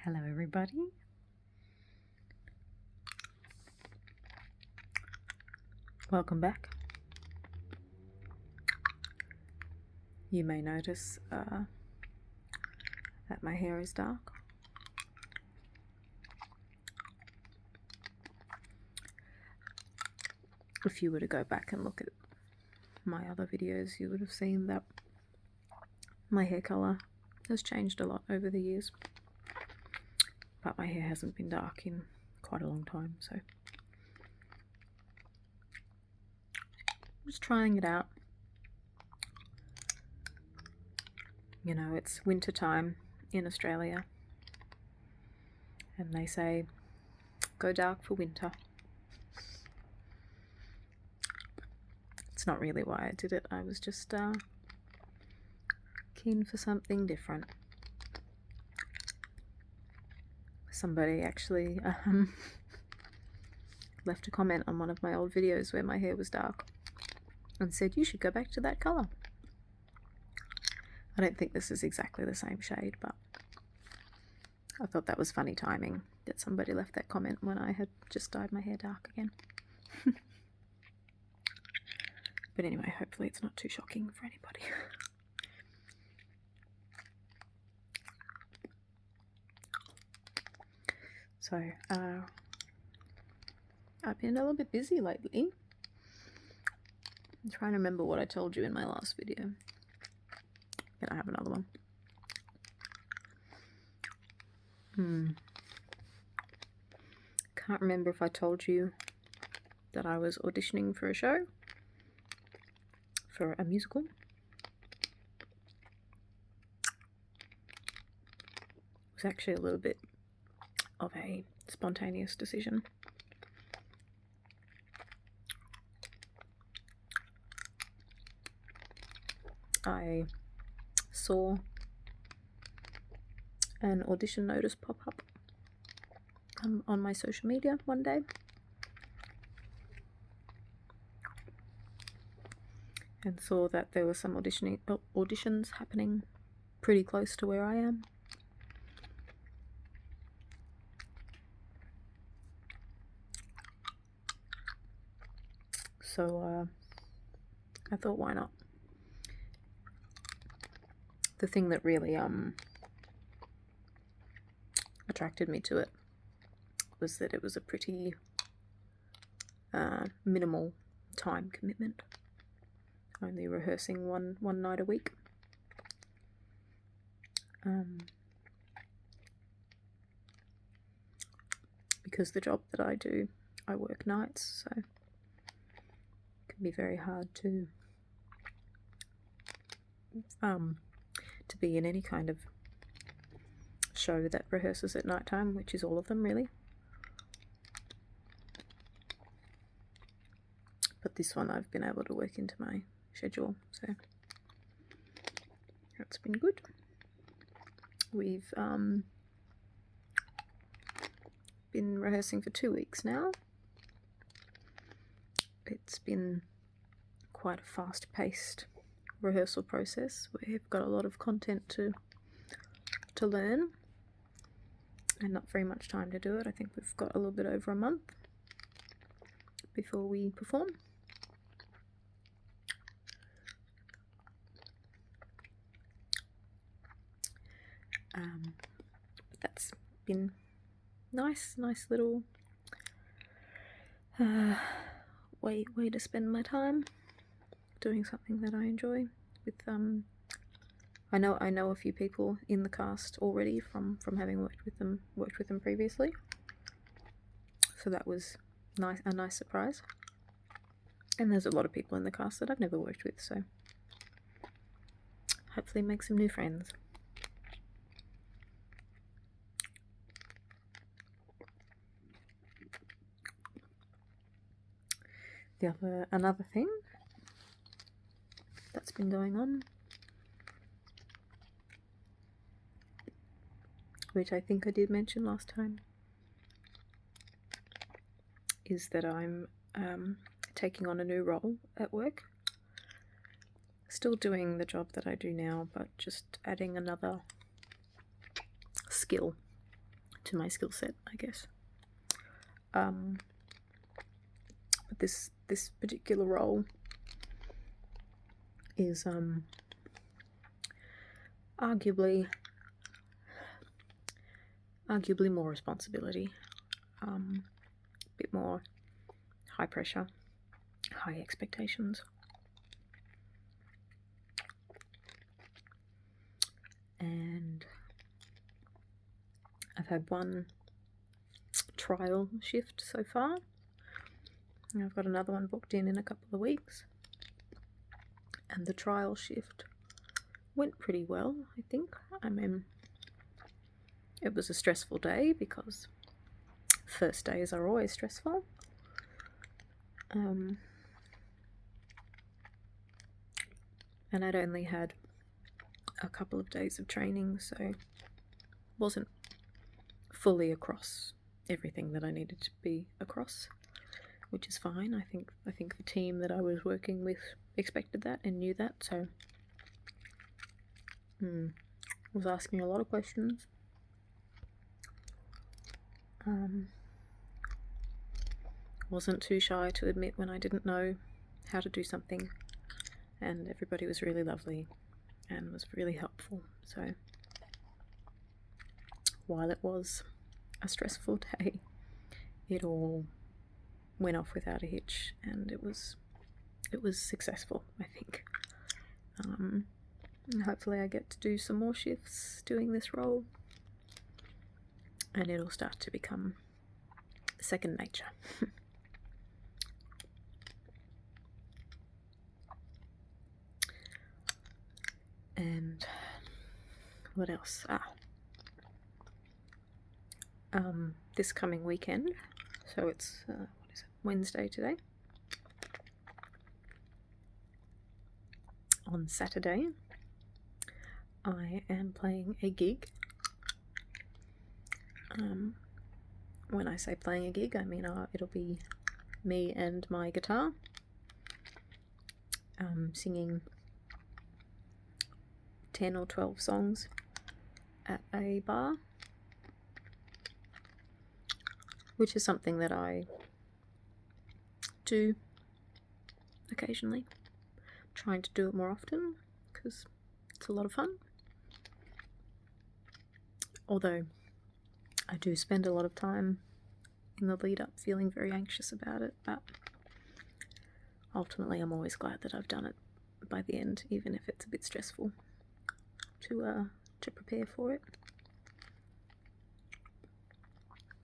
Hello everybody. Welcome back. You may notice that my hair is dark. If you were to go back and look at my other videos, you would have seen that my hair colour has changed a lot over the years. But my hair hasn't been dark in quite a long time, so I'm just trying it out. You know, it's winter time in Australia, and they say go dark for winter. It's not really why I did it. I was just keen for something different. Somebody actually left a comment on one of my old videos where my hair was dark and said you should go back to that colour. I don't think this is exactly the same shade, but I thought that was funny timing that somebody left that comment when I had just dyed my hair dark again. But anyway, hopefully it's not too shocking for anybody. So, I've been a little bit busy lately. I'm trying to remember what I told you in my last video. Can I have another one? Can't remember if I told you that I was auditioning for a show, for a musical. It was actually a little bit of a spontaneous decision. I saw an audition notice pop up on my social media one day, and saw that there were some auditions happening pretty close to where I am. So I thought, why not? The thing that really attracted me to it was that it was a pretty minimal time commitment, only rehearsing one night a week. Because the job that I do, I work nights, so it can be very hard to be in any kind of show that rehearses at night time, which is all of them really. But this one I've been able to work into my schedule, so that's been good. We've been rehearsing for 2 weeks now. It's been quite a fast-paced rehearsal process. We've got a lot of content to learn and not very much time to do it. I think we've got a little bit over a month before we perform. But that's been nice little way to spend my time doing something that I enjoy. With I know a few people in the cast already from having worked with them previously, so that was a nice surprise. And there's a lot of people in the cast that I've never worked with, so hopefully make some new friends. Another thing that's been going on, which I think I did mention last time, is that I'm taking on a new role at work. Still doing the job that I do now, but just adding another skill to my skill set, I guess. But this particular role is arguably more responsibility, a bit more high pressure, high expectations. And I've had one trial shift so far. And I've got another one booked in a couple of weeks. And the trial shift went pretty well, I think. I mean, it was a stressful day because first days are always stressful. And I'd only had a couple of days of training, so wasn't fully across everything that I needed to be across, which is fine. I think the team that I was working with expected that and knew that, so was asking a lot of questions. Wasn't too shy to admit when I didn't know how to do something, and everybody was really lovely and was really helpful. So while it was a stressful day, it all went off without a hitch, and it was successful, I think. Hopefully I get to do some more shifts doing this role, and it'll start to become second nature. And what else? This coming weekend, so it's what is it, Wednesday today. On Saturday, I am playing a gig. When I say playing a gig, I mean it'll be me and my guitar singing 10 or 12 songs at a bar, which is something that I do occasionally. I'm trying to do it more often because it's a lot of fun. Although I do spend a lot of time in the lead up feeling very anxious about it, but ultimately I'm always glad that I've done it by the end, even if it's a bit stressful to prepare for it.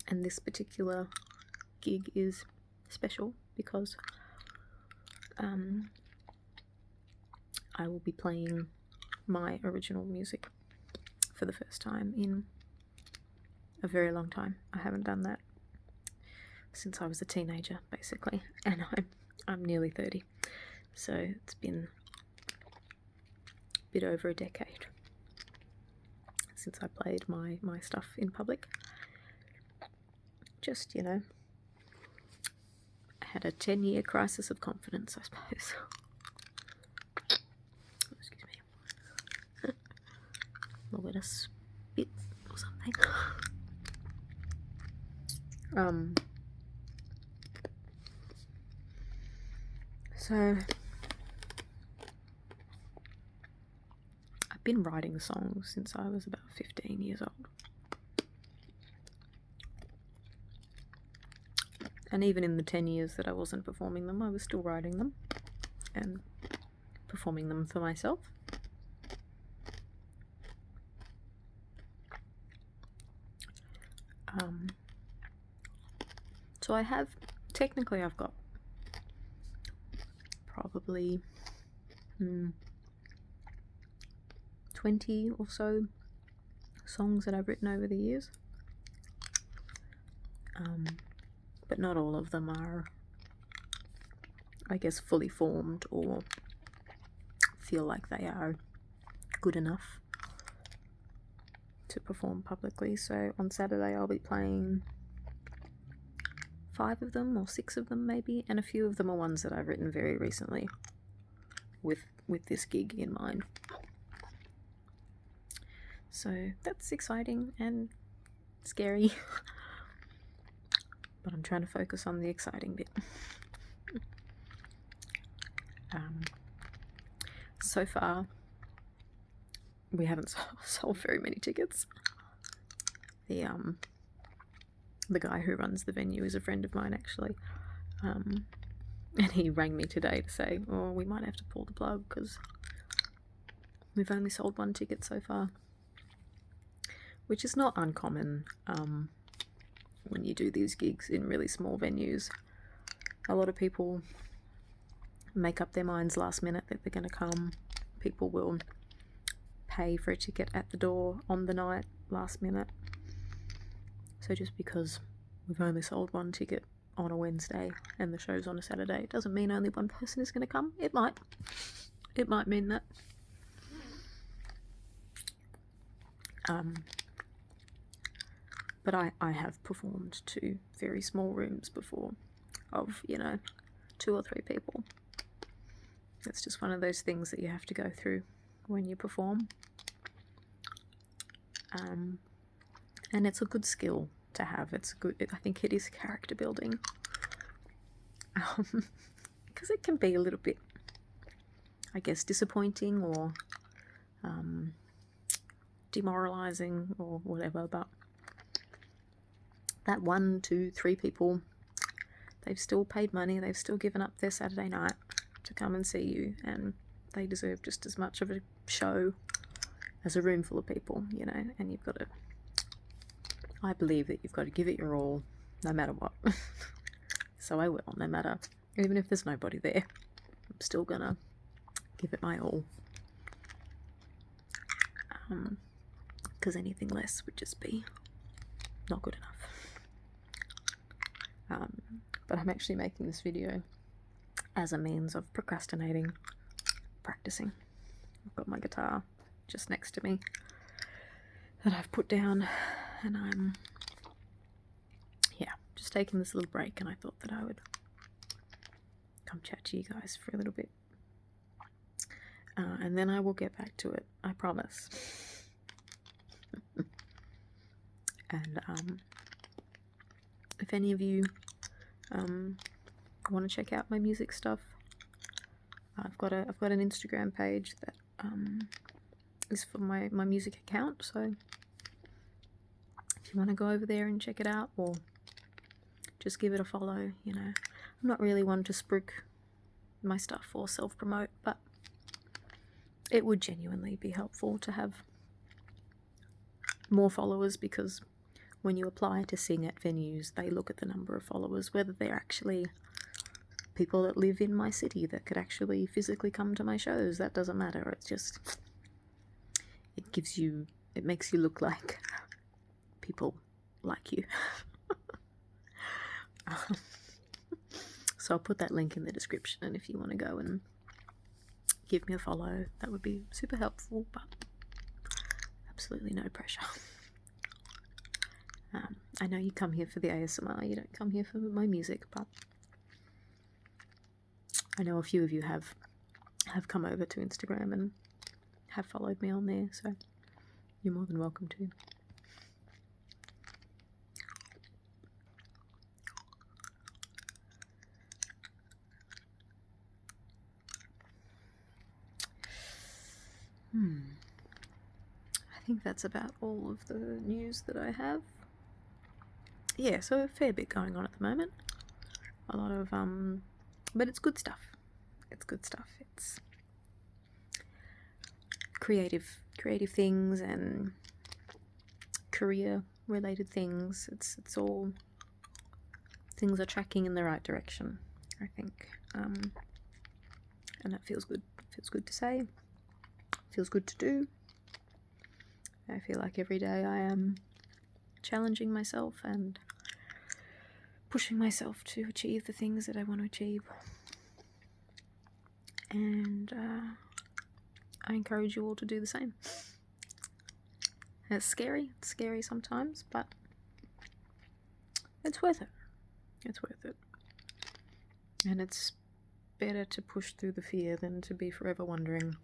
And this particular gig is special because I will be playing my original music for the first time in a very long time. I haven't done that since I was a teenager, basically, and I'm nearly 30, so it's been a bit over a decade since I played my stuff in public. Just, I had a 10-year crisis of confidence, I suppose. Excuse me. A little bit of spit or something. So I've been writing songs since I was about 15 years old. And even in the 10 years that I wasn't performing them, I was still writing them and performing them for myself. So I've got probably 20 or so songs that I've written over the years. But not all of them are, I guess, fully formed or feel like they are good enough to perform publicly. So on Saturday I'll be playing 5 of them or 6 of them maybe, and a few of them are ones that I've written very recently with this gig in mind. So that's exciting, and scary. But I'm trying to focus on the exciting bit. So far, we haven't sold very many tickets. The guy who runs the venue is a friend of mine, actually. And he rang me today to say, oh, we might have to pull the plug because we've only sold 1 ticket so far. Which is not uncommon when you do these gigs in really small venues. A lot of people make up their minds last minute that they're going to come. People will pay for a ticket at the door on the night, last minute. So just because we've only sold 1 ticket on a Wednesday and the show's on a Saturday, it doesn't mean only 1 person is going to come. It might. It might mean that. But I have performed to very small rooms before of, 2 or 3 people. It's just one of those things that you have to go through when you perform. And it's a good skill to have. I think it is character building. Because it can be a little bit, I guess, disappointing or demoralizing or whatever, but that 1, 2, 3 people, they've still paid money, they've still given up their Saturday night to come and see you, and they deserve just as much of a show as a room full of people, and you've got to, I believe that you've got to give it your all, no matter what. So I will, no matter, even if there's nobody there, I'm still gonna give it my all. Because anything less would just be not good enough. But I'm actually making this video as a means of procrastinating, practicing. I've got my guitar just next to me that I've put down, and I'm just taking this little break, and I thought that I would come chat to you guys for a little bit, and then I will get back to it, I promise. And if any of you want to check out my music stuff, I've got an Instagram page that is for my music account, so if you want to go over there and check it out, or just give it a follow. I'm not really one to spruik my stuff or self-promote, but it would genuinely be helpful to have more followers, because when you apply to sing at venues, they look at the number of followers, whether they're actually people that live in my city that could actually physically come to my shows. That doesn't matter. It's just, it makes you look like people like you. So I'll put that link in the description, and if you want to go and give me a follow, that would be super helpful, but absolutely no pressure. I know you come here for the ASMR, you don't come here for my music, but I know a few of you have come over to Instagram and have followed me on there, so you're more than welcome to. I think that's about all of the news that I have. Yeah, so a fair bit going on at the moment. A lot of, but it's good stuff. It's good stuff. It's creative things and career-related things. It's all, things are tracking in the right direction, I think. And that feels good. Feels good to say. Feels good to do. I feel like every day I am challenging myself and pushing myself to achieve the things that I want to achieve. And I encourage you all to do the same. It's scary sometimes, but it's worth it. It's worth it. And it's better to push through the fear than to be forever wondering,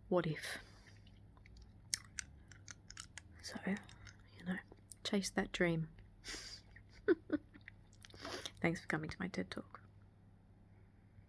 what if? So, chase that dream. Thanks for coming to my TED Talk.